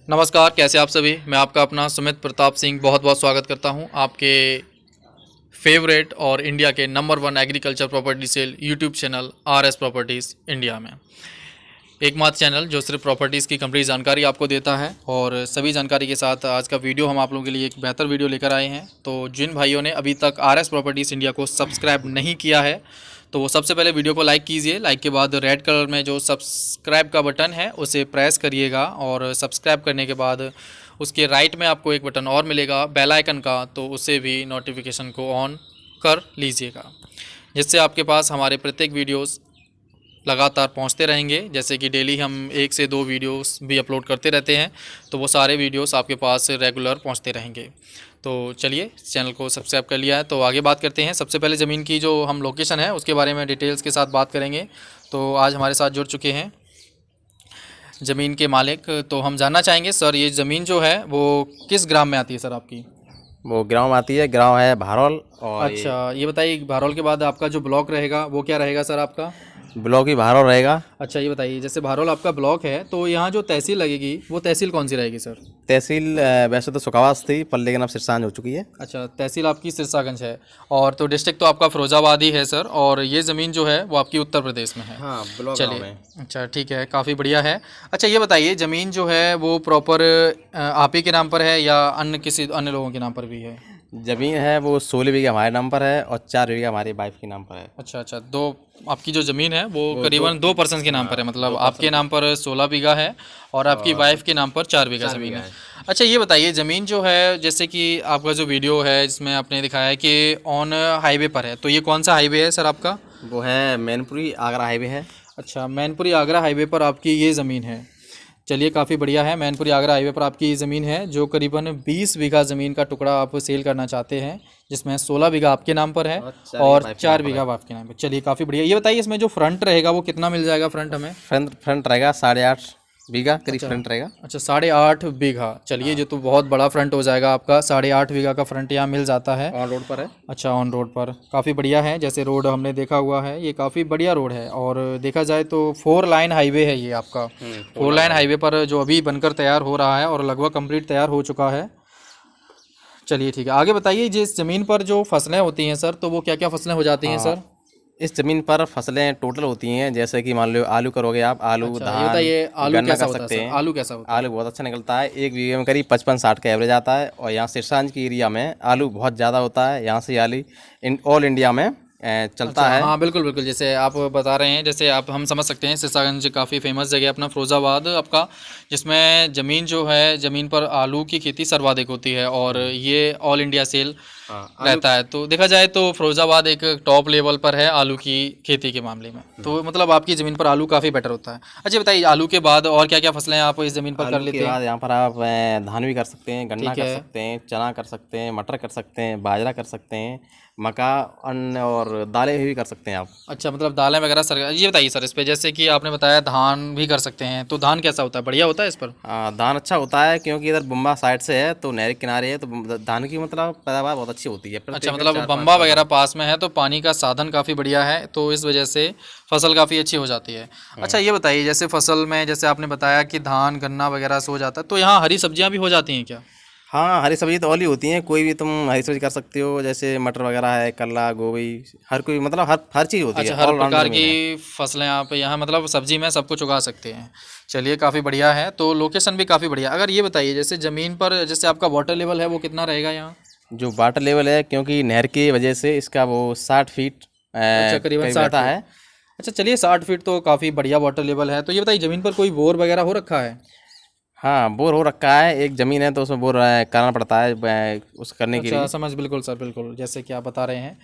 नमस्कार, कैसे आप सभी। मैं आपका अपना सुमित प्रताप सिंह बहुत बहुत स्वागत करता हूं आपके फेवरेट और इंडिया के number 1 agriculture property sale YouTube channel RS properties India में। एकमात्र चैनल जो सिर्फ प्रॉपर्टीज़ की कंप्लीट जानकारी आपको देता है और सभी जानकारी के साथ आज का वीडियो हम आप लोगों के लिए एक बेहतर वीडियो लेकर आए हैं। तो जिन भाइयों ने अभी तक आरएस प्रॉपर्टीज़ इंडिया को सब्सक्राइब नहीं किया है तो वो सबसे पहले वीडियो को लाइक कीजिए। लाइक के बाद रेड कलर में जो सब्सक्राइब का बटन है उसे प्रेस करिएगा और सब्सक्राइब करने के बाद उसके राइट में आपको एक बटन और मिलेगा बेल आइकन का, तो उसे भी नोटिफिकेशन को ऑन कर लीजिएगा, जिससे आपके पास हमारे प्रत्येक वीडियोस लगातार पहुंचते रहेंगे। जैसे कि डेली हम 1 से 2 वीडियोस भी अपलोड करते रहते हैं, तो वो सारे वीडियोस आपके पास रेगुलर पहुंचते रहेंगे। तो चलिए, चैनल को सब्सक्राइब कर लिया है तो आगे बात करते हैं। सबसे पहले ज़मीन की जो हम लोकेशन है उसके बारे में डिटेल्स के साथ बात करेंगे। तो आज हमारे साथ जुड़ चुके हैं ज़मीन के मालिक। तो हम जानना चाहेंगे सर, ये ज़मीन जो है वो किस ग्राम में आती है सर आपकी? वो ग्राम आती है, ग्राम है भारौल। और अच्छा, ये बताइए भारौल के बाद आपका जो ब्लॉक रहेगा वो क्या रहेगा सर आपका? ब्लॉक ही भारौल रहेगा। अच्छा, ये बताइए जैसे भारौल आपका ब्लॉक है तो यहाँ जो तहसील लगेगी वो तहसील कौन सी रहेगी सर? तहसील वैसे तो सुखावास थी पर लेकिन अब सिरसांज हो चुकी है। अच्छा, तहसील आपकी सिरसागंज है और तो डिस्ट्रिक्ट तो आपका फिरोजाबाद ही है सर। और ये ज़मीन जो है वो आपकी उत्तर प्रदेश में है। हाँ, ब्लॉक चलिए, अच्छा ठीक है, काफ़ी बढ़िया है। अच्छा ये बताइए ज़मीन जो है वो प्रॉपर आप ही के नाम पर है या अन्य किसी अन्य लोगों के नाम पर भी है? ज़मीन है वो 16 बीघा हमारे नाम पर है और 4 बीघा हमारी वाइफ के नाम पर है। अच्छा अच्छा, दो आपकी जो ज़मीन है वो करीबन 2 पर्सन के नाम पर है, मतलब आपके नाम पर 16 बीघा है और आपकी वाइफ के नाम पर 4 बीघा ज़मीन है। अच्छा ये बताइए ज़मीन जो है, जैसे कि आपका जो वीडियो है इसमें आपने दिखाया है कि ऑन हाईवे पर है, तो ये कौन सा हाईवे है सर आपका? वो है मैनपुरी आगरा हाईवे है। अच्छा, मैनपुरी आगरा हाईवे पर आपकी ये ज़मीन है। चलिए, काफ़ी बढ़िया है। मैनपुरी आगरा हाईवे पर आपकी ज़मीन है जो करीबन 20 बीघा ज़मीन का टुकड़ा आप सेल करना चाहते हैं, जिसमें 16 बीघा आपके नाम पर है और 4 बीघा आपके नाम पर। चलिए, काफ़ी बढ़िया। ये बताइए इसमें जो फ्रंट रहेगा वो कितना मिल जाएगा फ्रंट हमें? फ्रंट रहेगा 8.5 बीघा करीब फ्रंट रहेगा। अच्छा, 8.5 बीघा। चलिए, जो तो बहुत बड़ा फ्रंट हो जाएगा आपका। 8.5 बीघा का फ्रंट यहाँ मिल जाता है। ऑन रोड पर है। अच्छा, ऑन रोड पर काफ़ी बढ़िया है। जैसे रोड हमने देखा हुआ है, ये काफ़ी बढ़िया रोड है और देखा जाए तो 4 लाइन हाईवे है ये आपका। 4 लाइन हाईवे पर जो अभी बनकर तैयार हो रहा है और लगभग कंप्लीट तैयार हो चुका है। चलिए ठीक है, आगे बताइए जिस ज़मीन पर जो फसलें होती हैं सर, तो वो क्या क्या फसलें हो जाती हैं सर? इस जमीन पर फसलें टोटल होती हैं, जैसे कि मान लो आलू करोगे आप, आलू अच्छा, धान, ये बताइए आलू गन्ना कैसा कर होता है सकते सर? हैं। आलू कैसा होता है? आलू बहुत अच्छा निकलता है, 1 बीघे में करीब 55-60 का एवरेज आता है। और यहाँ सिरसांज की एरिया में आलू बहुत ज़्यादा होता है। यहाँ से आलू ऑल इंडिया में चलता है। हाँ बिल्कुल बिल्कुल, जैसे आप बता रहे हैं, जैसे आप हम समझ सकते हैं सिरसागंज काफ़ी फेमस जगह है अपना फिरोजाबाद आपका, जिसमें ज़मीन जो है ज़मीन पर आलू की खेती सर्वाधिक होती है और ये ऑल इंडिया सेल रहता है। तो देखा जाए तो फिरोजाबाद एक टॉप लेवल पर है आलू की खेती के मामले में। तो मतलब आपकी ज़मीन पर आलू काफ़ी बेटर होता है। अच्छा बताइए, आलू के बाद और क्या क्या फसलें आप इस ज़मीन पर कर लेते हैं? बाद यहाँ पर आप धान भी कर सकते हैं, गन्ना कर सकते हैं, चना कर सकते हैं, मटर कर सकते हैं, बाजरा कर सकते हैं, मक्का, अन्न और दालें भी कर सकते हैं आप। अच्छा, मतलब दालें वगैरह सर। ये बताइए सर इस पे, जैसे कि आपने बताया धान भी कर सकते हैं, तो धान कैसा होता है? बढ़िया होता है इस पर? धान अच्छा होता है क्योंकि इधर बम्बा साइड से है तो नहर के किनारे है, तो धान की मतलब पैदावार बहुत अच्छी होती है। अच्छा, मतलब बम्बा वगैरह पास में है तो पानी का साधन काफ़ी बढ़िया है, तो इस वजह से फसल काफ़ी अच्छी हो जाती है। अच्छा ये बताइए, जैसे फसल में जैसे आपने बताया कि धान गन्ना वगैरह से हो जाता है, तो यहाँ हरी सब्जियाँ भी हो जाती हैं क्या? हाँ, हरी सब्जी तो ऑल ही होती हैं, कोई भी तुम हरी सब्जी कर सकते हो, जैसे मटर वगैरह है, कल्ला, गोभी, हर कोई मतलब हर चीज़ होती है। अच्छा, हर प्रकार की फसलें आप यहाँ मतलब सब्जी में सब कुछ उगा सकते हैं। चलिए, काफ़ी बढ़िया है। तो लोकेशन भी काफ़ी बढ़िया। अगर ये बताइए जैसे ज़मीन पर जैसे आपका वाटर लेवल है वो कितना रहेगा यहाँ? जो वाटर लेवल है, क्योंकि नहर की वजह से इसका वो 60 फीट अच्छा, करीबन 60 है। अच्छा चलिए, 60 फीट तो काफ़ी बढ़िया वाटर लेवल है। तो ये बताइए ज़मीन पर कोई बोर वगैरह हो रखा है? हाँ, बोर हो रखा है। एक ज़मीन है तो उसमें बोर करना पड़ता है उस करने के लिए। समझ, बिल्कुल सर बिल्कुल, जैसे कि आप बता रहे हैं।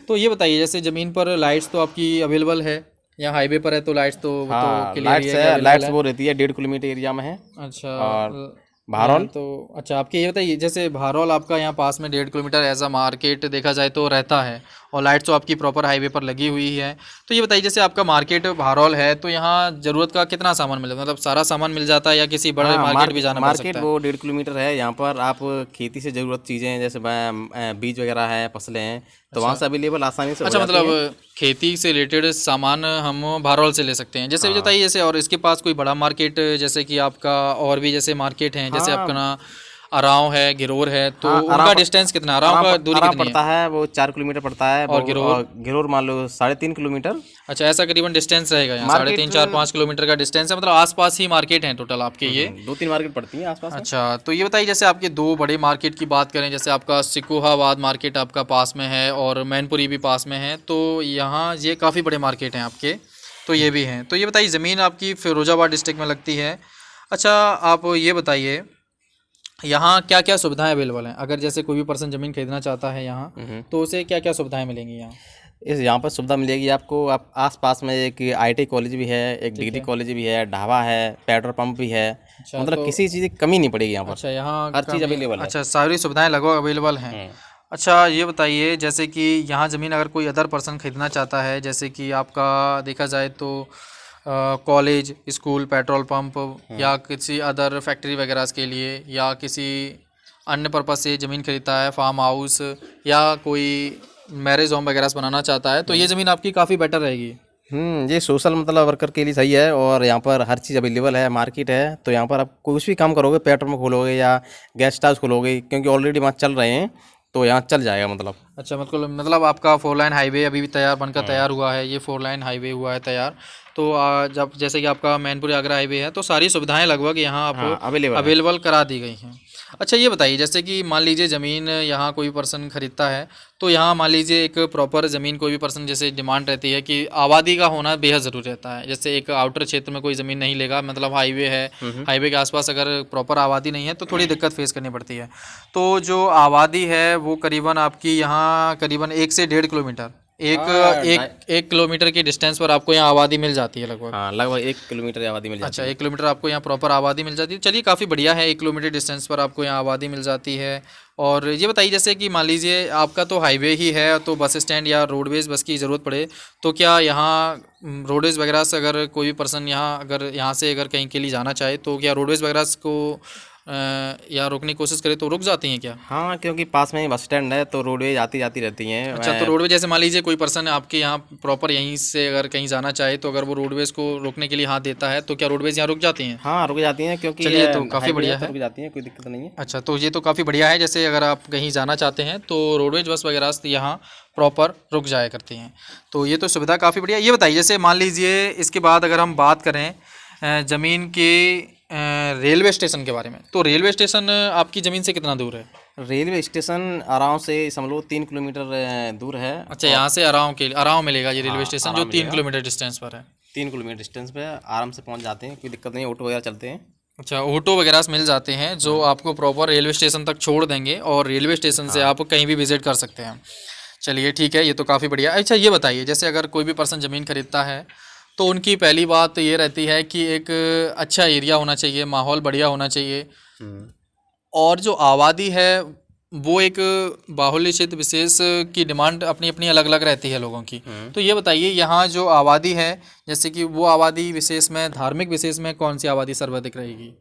तो ये बताइए जैसे ज़मीन पर लाइट्स तो आपकी अवेलेबल है, या हाईवे पर है तो लाइट्स तो लाइट्स है, लाइट्स वो रहती है 1.5 किलोमीटर एरिया में है। अच्छा, और भारौल तो अच्छा आपके ये बताइए जैसे भारौल आपका यहाँ पास में 1.5 किलोमीटर एज अ मार्केट देखा जाए तो रहता है और लाइट तो आपकी प्रॉपर हाईवे पर लगी हुई है। तो ये बताइए जैसे आपका मार्केट भारौल है तो यहाँ ज़रूरत का कितना सामान मिल जाता है? मतलब सारा सामान मिल जाता है या किसी बड़े मार्केट भी जाना पड़ सकता है? मार्केट वो 1.5 किलोमीटर है। यहाँ पर आप खेती से ज़रूरत चीज़ें जैसे बीज वगैरह है, फसलें हैं, तो वहाँ से अवेलेबल आसानी से हो अच्छा, जाती है। मतलब खेती से रिलेटेड सामान हम भारौल से ले सकते हैं। जैसे भी बताइए, जैसे और इसके पास कोई बड़ा मार्केट जैसे कि आपका और भी जैसे मार्केट हैं, जैसे आपका ना अराव है, गिरोर है, तो हाँ, उनका डिस्टेंस कितना है? अराव का दूरी आराम कितनी पड़ता है? है, वो 4 किलोमीटर पड़ता है। और गिरोर? गिरोर मान लो 3.5 किलोमीटर। अच्छा, ऐसा करीबन डिस्टेंस रहेगा यहाँ, मार्केट 3.5 4 5 किलोमीटर का डिस्टेंस है, मतलब आसपास ही मार्केट हैं टोटल आपके ये। 2-3 मार्केट पड़ती हैं आसपास में। अच्छा, तो ये बताइए, जैसे आपके दो बड़े मार्केट की बात करें, जैसे आपका सिकुहाबाद मार्केट आपका पास में है और मैनपुरी भी पास में है, तो यहाँ ये काफ़ी बड़े मार्केट हैं आपके, तो ये भी हैं। तो ये बताइए, ज़मीन आपकी फिरोजाबाद डिस्ट्रिक्ट में लगती है। अच्छा, आप ये बताइए यहाँ क्या क्या सुविधाएं अवेलेबल हैं? अगर जैसे कोई भी पर्सन ज़मीन खरीदना चाहता है यहाँ, तो उसे क्या क्या सुविधाएं मिलेंगी यहाँ? यहाँ पर सुविधा मिलेगी आपको। आप आस पास में एक IIT कॉलेज भी है, एक डिग्री कॉलेज भी है, ढाबा है, पेट्रोल पंप भी है। अच्छा, मतलब किसी चीज़ की कमी नहीं पड़ेगी यहाँ पर। अच्छा, यहाँ हर चीज़ अवेलेबल है। अच्छा, सारी सुविधाएं लगभग अवेलेबल हैं। अच्छा, ये बताइए, जैसे कि यहाँ ज़मीन अगर कोई अदर पर्सन खरीदना चाहता है, जैसे कि आपका देखा जाए तो कॉलेज, स्कूल, पेट्रोल पंप या किसी अदर फैक्ट्री वगैरह के लिए या किसी अन्य पर्पज़ से ज़मीन खरीदता है, फार्म हाउस या कोई मैरिज होम वगैरह से बनाना चाहता है, तो ये ज़मीन आपकी काफ़ी बेटर रहेगी। ये सोशल मतलब वर्कर के लिए सही है। और यहाँ पर हर चीज़ अवेलेबल है, मार्केट है। तो यहाँ पर आप कुछ भी काम करोगे, पेट्रोल पंप खोलोगे या गेस्ट हाउस खोलोगे, क्योंकि ऑलरेडी वहाँ चल रहे हैं, तो यहाँ चल जाएगा मतलब। अच्छा, मतलब आपका 4 लाइन हाईवे अभी भी बनकर तैयार हुआ है, ये 4 लाइन हाईवे हुआ है तैयार। तो जब जैसे कि आपका मैनपुरी आगरा हाईवे है, तो सारी सुविधाएं लगभग यहाँ आपको अवेलेबल करा दी गई हैं। अच्छा, ये बताइए, जैसे कि मान लीजिए ज़मीन यहाँ कोई पर्सन खरीदता है, तो यहाँ मान लीजिए एक प्रॉपर ज़मीन कोई भी पर्सन जैसे डिमांड रहती है कि आबादी का होना बेहद ज़रूरी रहता है। जैसे एक आउटर क्षेत्र में कोई ज़मीन नहीं लेगा, मतलब हाईवे है, हाईवे के आसपास अगर प्रॉपर आबादी नहीं है तो थोड़ी दिक्कत फेस करनी पड़ती है। तो जो आबादी है वो करीबन आपकी यहाँ करीबन 1 से 1.5 किलोमीटर, एक किलोमीटर की डिस्टेंस पर आपको यहाँ आबादी मिल जाती है लगभग। हाँ, लगभग 1 किलोमीटर आबादी मिल जाती अच्छा, 1 किलोमीटर आपको यहाँ प्रॉपर आबादी मिल जाती है। चलिए, काफ़ी बढ़िया है, 1 किलोमीटर डिस्टेंस पर आपको यहाँ आबादी मिल जाती है। और ये बताइए, जैसे कि मान लीजिए आपका तो हाईवे ही है, तो बस स्टैंड या रोडवेज बस की ज़रूरत पड़े, तो क्या यहाँ रोडवेज वगैरह से अगर कोई भी पर्सन यहाँ से अगर कहीं के लिए जाना चाहे, तो क्या रोडवेज वगैरह को या रोकने की कोशिश करे तो रुक जाती हैं क्या? हाँ, क्योंकि पास में ही बस स्टैंड है, तो रोडवेज आती जाती रहती हैं। अच्छा, तो रोडवेज जैसे मान लीजिए कोई पर्सन आपके यहाँ प्रॉपर यहीं से अगर कहीं जाना चाहे, तो अगर वो रोडवेज को रोकने के लिए हाथ देता है, तो क्या रोडवेज यहाँ रुक जाती हैं? हाँ, रुक जाती हैं, क्योंकि चलिए, तो काफ़ी बढ़िया है, रुक जाती हैं, कोई दिक्कत नहीं है। अच्छा, तो ये तो काफ़ी बढ़िया है। जैसे अगर आप कहीं जाना चाहते हैं तो रोडवेज बस वगैरह से यहाँ प्रॉपर रुक जाया करती हैं, तो ये तो सुविधा काफ़ी बढ़िया। ये बताइए, जैसे मान लीजिए इसके बाद अगर हम बात करें ज़मीन के रेलवे स्टेशन के बारे में, तो रेलवे स्टेशन आपकी ज़मीन से कितना दूर है? रेलवे स्टेशन आराम से समझ लो 3 किलोमीटर दूर है। अच्छा, यहाँ से अराव मिलेगा ये रेलवे स्टेशन, जो 3 किलोमीटर डिस्टेंस पर है। 3 किलोमीटर डिस्टेंस पे आराम से पहुँच जाते हैं, कोई दिक्कत नहीं, ऑटो वगैरह चलते हैं। अच्छा, ऑटो वगैरह से मिल जाते हैं जो आपको प्रॉपर रेलवे स्टेशन तक छोड़ देंगे और रेलवे स्टेशन से आप कहीं भी विजिट कर सकते हैं। चलिए, ठीक है, ये तो काफ़ी बढ़िया। अच्छा, ये बताइए, जैसे अगर कोई भी पर्सन ज़मीन खरीदता है, तो उनकी पहली बात ये रहती है कि एक अच्छा एरिया होना चाहिए, माहौल बढ़िया होना चाहिए, और जो आबादी है वो एक बाहुल्य क्षेत्र विशेष की डिमांड अपनी अपनी अलग अलग रहती है लोगों की। तो ये बताइए, यहाँ जो आबादी है, जैसे कि वो आबादी विशेष में, धार्मिक विशेष में कौन सी आबादी सर्वाधिक रहेगी?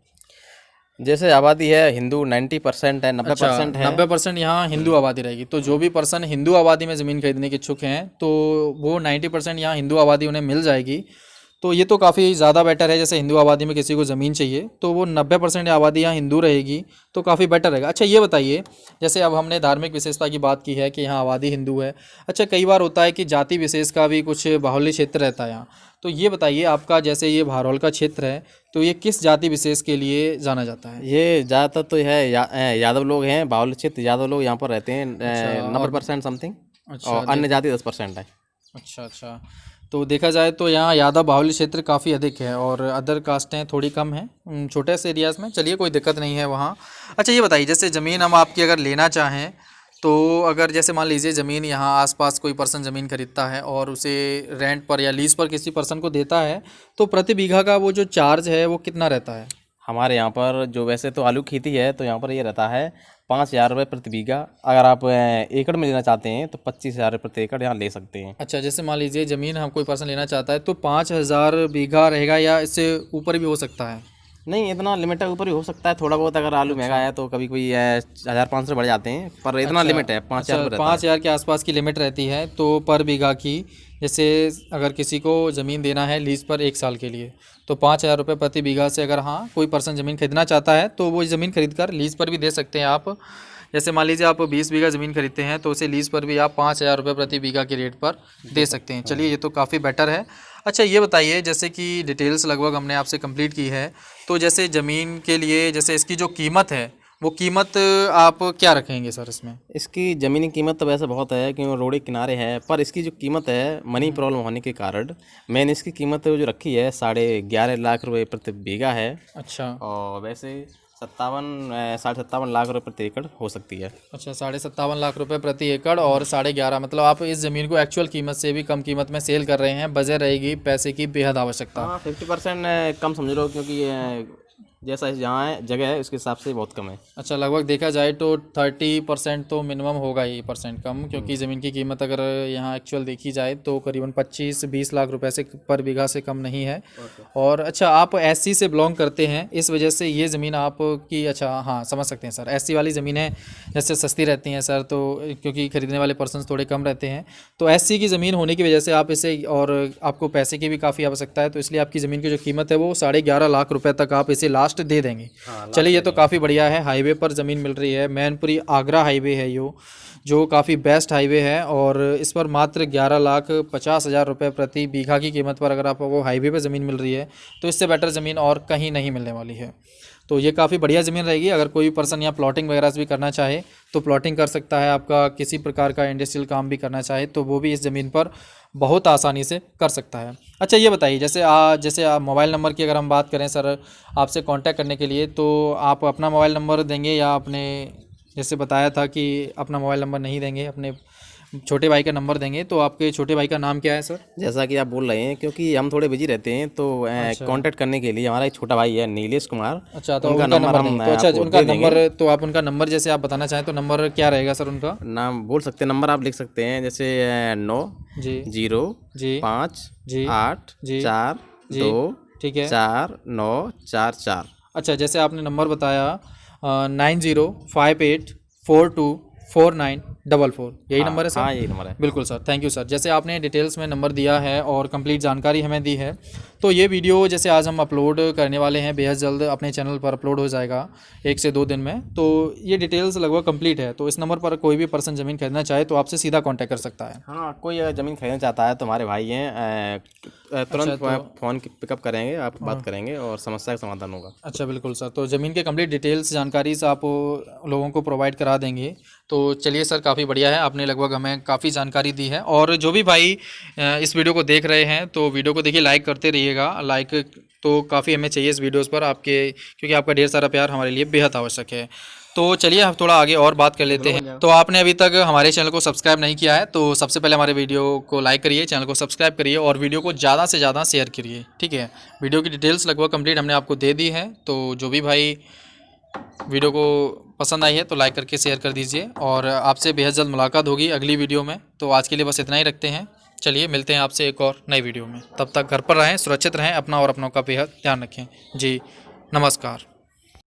जैसे आबादी है, हिंदू 90% है, 90% है। 90% यहाँ हिंदू आबादी रहेगी। तो जो भी पर्सन हिंदू आबादी में ज़मीन खरीदने के इच्छुक हैं, तो वो 90% यहाँ हिंदू आबादी उन्हें मिल जाएगी। तो ये तो काफ़ी ज़्यादा बेटर है। जैसे हिंदू आबादी में किसी को ज़मीन चाहिए, तो वो 90% आबादी यहाँ हिंदू रहेगी, तो काफ़ी बेटर रहेगा। अच्छा, ये बताइए, जैसे अब हमने धार्मिक विशेषता की बात की है कि यहाँ आबादी हिंदू है। अच्छा, कई बार होता है कि जाति विशेष का भी कुछ बाहुल्य क्षेत्र रहता है यहाँ, तो ये बताइए, आपका जैसे ये भारौल का क्षेत्र है, तो ये किस जाति विशेष के लिए जाना जाता है? ये ज़्यादातर तो है यादव लोग हैं, बाहुल्य क्षेत्र यादव लोग यहाँ पर रहते हैं, 90% समथिंग। अच्छा, और अन्य जाति 10% है। अच्छा, तो देखा जाए तो यहाँ यादव बाहुल्य क्षेत्र काफ़ी अधिक है और अदर कास्टें थोड़ी कम हैं छोटे से एरियाज़ में। चलिए, कोई दिक्कत नहीं है वहाँ। अच्छा, ये बताइए, जैसे ज़मीन हम आपकी अगर लेना चाहें, तो अगर जैसे मान लीजिए ज़मीन यहाँ आसपास कोई पर्सन ज़मीन खरीदता है और उसे रेंट पर या लीज़ पर किसी पर्सन को देता है, तो प्रति बीघा का वो जो चार्ज है वो कितना रहता है? हमारे यहाँ पर जो वैसे तो आलू खेती है, तो यहाँ पर ये रहता है 5,000 रुपये प्रति बीघा। अगर आप एकड़ में लेना चाहते हैं तो 25,000 रुपये प्रति एकड़ यहाँ ले सकते हैं। अच्छा, जैसे मान लीजिए ज़मीन हम कोई पर्सन लेना चाहता है तो 5,000 बीघा रहेगा या इससे ऊपर भी हो सकता है? नहीं, इतना लिमिट है, ऊपर ही हो सकता है थोड़ा बहुत, अगर आलू महंगा है तो कभी कोई 1,000-500 बढ़ जाते हैं, पर इतना लिमिट है 5,000 अच्छा, रुपये रहता है। 5,000 के आसपास की लिमिट रहती है। तो पर बीघा की, जैसे अगर किसी को ज़मीन देना है लीज़ पर 1 साल के लिए, तो 5,000 रुपये प्रति बीघा से अगर हाँ कोई पर्सन ज़मीन खरीदना चाहता है तो वो ज़मीन खरीद कर लीज़ पर भी दे सकते हैं आप। जैसे मान लीजिए आप 20 बीघा ज़मीन खरीदते हैं तो उसे लीज़ पर भी आप 5,000 रुपये प्रति बीघा के रेट पर दे सकते हैं। चलिए, ये तो काफ़ी बेटर है। अच्छा, ये बताइए, जैसे कि डिटेल्स लगभग हमने आपसे कंप्लीट की है, तो जैसे ज़मीन के लिए जैसे इसकी जो कीमत है, वो कीमत आप क्या रखेंगे सर इसमें? इसकी ज़मीनी कीमत तो वैसे बहुत है क्योंकि रोड के किनारे है, पर इसकी जो कीमत है मनी प्रॉब्लम होने के कारण मैंने इसकी कीमत जो रखी है 11.5 लाख रुपए प्रति बीघा है। अच्छा। और वैसे 57 लाख रुपए प्रति एकड़ हो सकती है। अच्छा, 57.5 लाख रुपए प्रति एकड़ और 11.5, मतलब आप इस ज़मीन को एक्चुअल कीमत से भी कम कीमत में सेल कर रहे हैं, बजाय रहेगी पैसे की बेहद आवश्यकता। हाँ, 50% कम समझ लो, क्योंकि जैसा जहाँ है जगह है उसके हिसाब से बहुत कम है। अच्छा, लगभग देखा जाए तो 30% तो मिनिमम होगा ही परसेंट कम, क्योंकि ज़मीन की कीमत अगर यहाँ एक्चुअल देखी जाए तो करीबन 25-20 लाख रुपए से पर बीघा से कम नहीं है। और अच्छा, आप एससी से बिलोंग करते हैं, इस वजह से ये ज़मीन आपकी, अच्छा हाँ समझ सकते हैं सर, एससी वाली ज़मीनें जैसे सस्ती रहती हैं सर, तो क्योंकि खरीदने वाले पर्सन थोड़े कम रहते हैं, तो एससी की ज़मीन होने की वजह से आप इसे, और आपको पैसे की भी काफ़ी आवश्यकता है, तो इसलिए आपकी ज़मीन की जो कीमत है वो 11.5 लाख रुपए तक आप इसे लास्ट दे देंगे। चलिए, ये तो काफ़ी बढ़िया है। हाईवे पर ज़मीन मिल रही है, मैनपुरी आगरा हाईवे है जो काफ़ी बेस्ट हाईवे है, और इस पर मात्र 11,50,000 रुपये प्रति बीघा की कीमत पर अगर आपको हाईवे पर ज़मीन मिल रही है तो इससे बेटर ज़मीन और कहीं नहीं मिलने वाली है। तो ये काफ़ी बढ़िया ज़मीन रहेगी। अगर कोई पर्सन यहाँ प्लॉटिंग वगैरह भी करना चाहे तो प्लॉटिंग कर सकता है, आपका किसी प्रकार का इंडस्ट्रियल काम भी करना चाहे तो वो भी इस ज़मीन पर बहुत आसानी से कर सकता है। अच्छा, ये बताइए, जैसे आप मोबाइल नंबर की अगर हम बात करें सर, आपसे कांटेक्ट करने के लिए, तो आप अपना मोबाइल नंबर देंगे या अपने, जैसे बताया था कि अपना मोबाइल नंबर नहीं देंगे, अपने छोटे भाई का नंबर देंगे, तो आपके छोटे भाई का नाम क्या है सर? जैसा कि आप बोल रहे हैं, क्योंकि हम थोड़े बिजी रहते हैं, तो कांटेक्ट करने के लिए हमारा एक छोटा भाई है नीलेश कुमार। अच्छा, तो उनका नंबर हम तो अच्छा, उनका नंबर, तो आप उनका नंबर जैसे आप बताना चाहें तो नंबर क्या रहेगा सर उनका? नाम बोल सकते हैं, नंबर आप लिख सकते हैं, जैसे 9 जी 0 जी 5 जी 8 जी 4 जी 2 ठीक है। 4 9 4 4। अच्छा, जैसे आपने नंबर बताया 9058424944, यही नंबर है सर? हाँ, यही नंबर है। बिल्कुल सर, थैंक यू सर। जैसे आपने डिटेल्स में नंबर दिया है और कंप्लीट जानकारी हमें दी है, तो ये वीडियो जैसे आज हम अपलोड करने वाले हैं, बेहद जल्द अपने चैनल पर अपलोड हो जाएगा 1 से 2 दिन में। तो ये डिटेल्स लगभग कंप्लीट है, तो इस नंबर पर कोई भी पर्सन ज़मीन खरीदना चाहे तो आपसे सीधा कॉन्टैक्ट कर सकता है। हाँ, कोई अगर ज़मीन खरीदना चाहता है तो हमारे भाई हैं, तुरंत फ़ोन पिकअप करेंगे, आप बात करेंगे और समस्या का समाधान होगा। अच्छा, बिल्कुल सर, तो ज़मीन के कंप्लीट डिटेल्स जानकारी से आप लोगों को प्रोवाइड करा देंगे। तो चलिए सर, काफ़ी बढ़िया है, आपने लगभग हमें काफ़ी जानकारी दी है। और जो भी भाई इस वीडियो को देख रहे हैं तो वीडियो को देखिए, लाइक करते रहिएगा। लाइक तो काफ़ी हमें चाहिए इस वीडियोज़ पर आपके, क्योंकि आपका ढेर सारा प्यार हमारे लिए बेहद आवश्यक है। तो चलिए हम थोड़ा आगे और बात कर लेते हैं। तो आपने अभी तक हमारे चैनल को सब्सक्राइब नहीं किया है तो सबसे पहले हमारे वीडियो को लाइक करिए, चैनल को सब्सक्राइब करिए और वीडियो को ज़्यादा से ज़्यादा शेयर करिए, ठीक है। वीडियो की डिटेल्स लगभग कंप्लीट हमने आपको दे दी है, तो जो भी भाई वीडियो को पसंद आई है तो लाइक करके शेयर कर दीजिए, और आपसे बेहद जल्द मुलाकात होगी अगली वीडियो में। तो आज के लिए बस इतना ही रखते हैं। चलिए, मिलते हैं आपसे एक और नई वीडियो में। तब तक घर पर रहें, सुरक्षित रहें, अपना और अपनों का बेहद ध्यान रखें। जी नमस्कार।